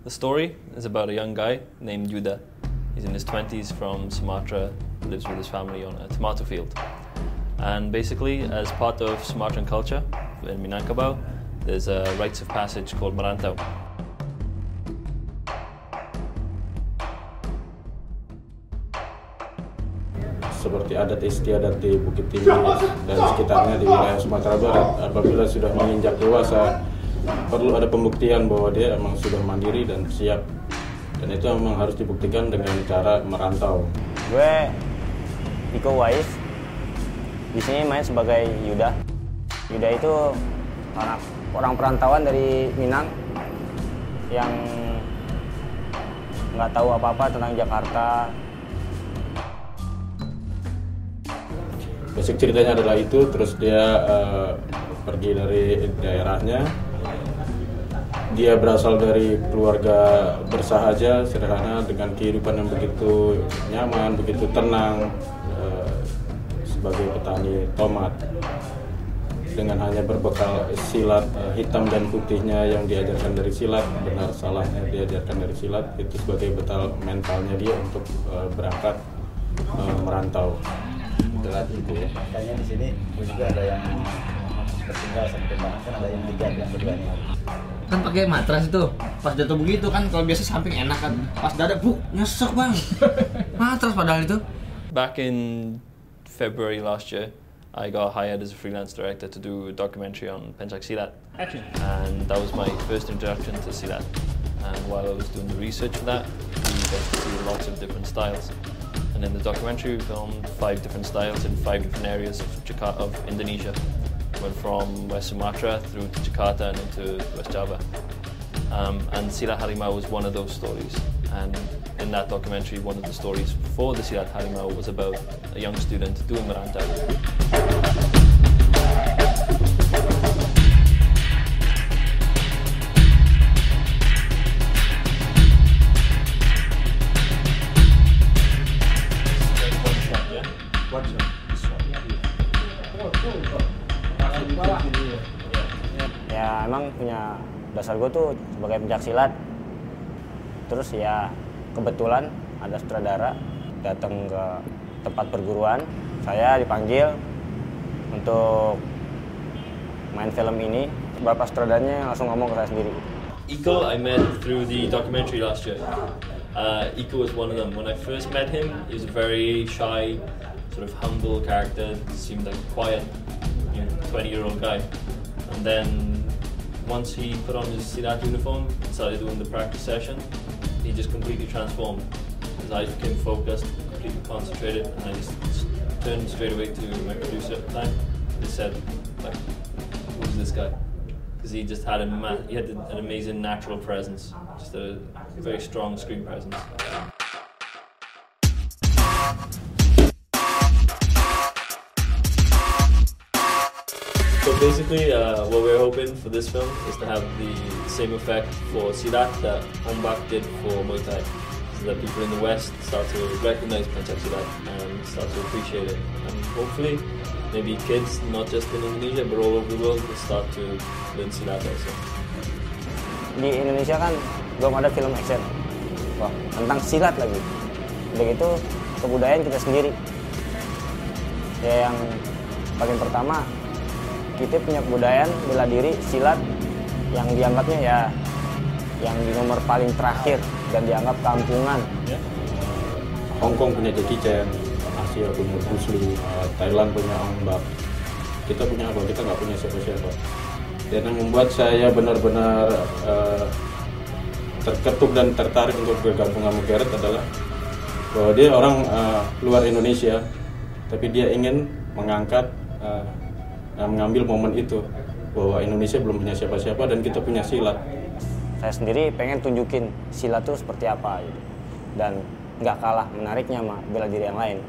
The story is about a young guy named Yuda. He's in his 20s from Sumatra, lives with his family on a tomato field. And basically, as part of Sumatran culture in Minangkabau, there's a rites of passage called merantau. Seperti adat istiadat di Bukit Tinggi dan sekitarnya di wilayah Sumatera Barat, apabila sudah menginjak dewasa, perlu ada pembuktian bahwa dia emang sudah mandiri dan siap. Dan itu memang harus dibuktikan dengan cara merantau. Gue Iko Wais, di sini main sebagai Yuda. Yuda itu orang perantauan dari Minang yang nggak tahu apa-apa tentang Jakarta. Basic ceritanya adalah itu, terus dia pergi dari daerahnya. Dia berasal dari keluarga bersahaja, sederhana, dengan kehidupan yang begitu nyaman, begitu tenang, sebagai petani tomat. Dengan hanya berbekal silat hitam dan putihnya yang diajarkan dari silat, benar salahnya diajarkan dari silat, itu sebagai bekal mentalnya dia untuk berangkat merantau. Telat itu ya. Kayaknya di sini juga ada yang tertinggal sampai tembakan, kan ada yang ligat yang keduanya. Kan pakai matras itu, pas jatuh begitu kan, kalau biasa samping enak kan, pas dada nyesek bang. Matras padahal itu. Back in February last year, I got hired as a freelance director to do a documentary on Pencak Silat. Action. And that was my first introduction to Silat. And while I was doing the research for that, we got to see lots of different styles. And in the documentary, we filmed 5 different styles in 5 different areas of Indonesia. Went from West Sumatra through to Jakarta and into West Java. And Silat Harimau was one of those stories. And in that documentary, one of the stories for the Silat Harimau was about a young student doing merantau. Ya emang punya dasar gue tuh sebagai pencak silat. Terus ya kebetulan ada sutradara datang ke tempat perguruan. Saya dipanggil untuk main film ini. Bapak sutradaranya langsung ngomong ke saya sendiri. Iko I met through the documentary last year. Iko was one of them. When I first met him, he was a very shy, sort of humble character. Seemed like a quiet, 20-year-old guy. And then once he put on his Silat uniform and started doing the practice session, he just completely transformed. His eyes became focused, completely concentrated, and I just turned straight away to my producer at the time. He said, like, who's this guy? Because he just had an amazing natural presence, just a very strong screen presence. So basically, what we're hoping for this film is to have the same effect for Silat that Ombak did for Muay Thai. So that people in the West start to recognize Pencak Silat and start to appreciate it. And hopefully, maybe kids, not just in Indonesia, but all over the world, will start to learn Silat also. Di Indonesia kan belum ada film action tentang silat lagi. Begitu kebudayaan kita sendiri. Ya yang paling pertama, kita punya kebudayaan bela diri silat yang dianggapnya ya yang di nomor paling terakhir dan dianggap kampungan. Hong Kong punya Jackie Chan, Asia punya Bruce Lee, Thailand punya Ombak. Kita punya apa? Kita nggak punya siapa-siapa. Dan yang membuat saya benar-benar terketuk dan tertarik untuk bergabung sama Gareth adalah bahwa dia orang luar Indonesia, tapi dia ingin mengangkat mengambil momen itu bahwa Indonesia belum punya siapa-siapa dan kita punya silat. Saya sendiri pengen tunjukin silat itu seperti apa gitu. Dan nggak kalah menariknya sama bela diri yang lain.